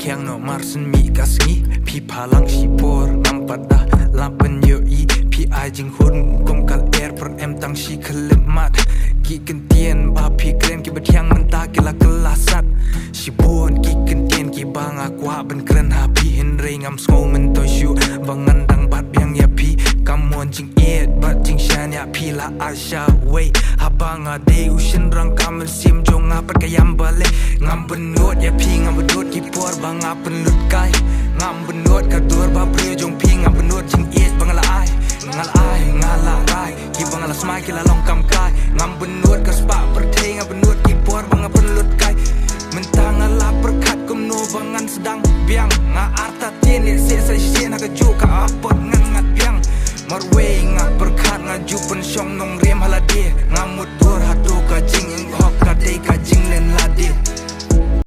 thiang no marsen mi kasngi pi phalang si por nampat da lapen yo i pi ai jing hun kom kal air per em tang si khlemat ki kentien ba pi kren ki bethiang menta ki la kelasat si bon ki kentien ki banga kwa ben kren ha pi hin ringam sko men to shu wangan dang bat biang ya pi kamon jing et bat jing shan ya pi la asha way habanga de ushin rang kamel sim jong a per kayam bale ngam benot ya pi ngam benot ki por banga pen lut kai ngam benot ka dur ba pre jong pi ngam benot jing et bangala ai ngala rai ki bangala smile ki la long kam kai ngam benot ka spa per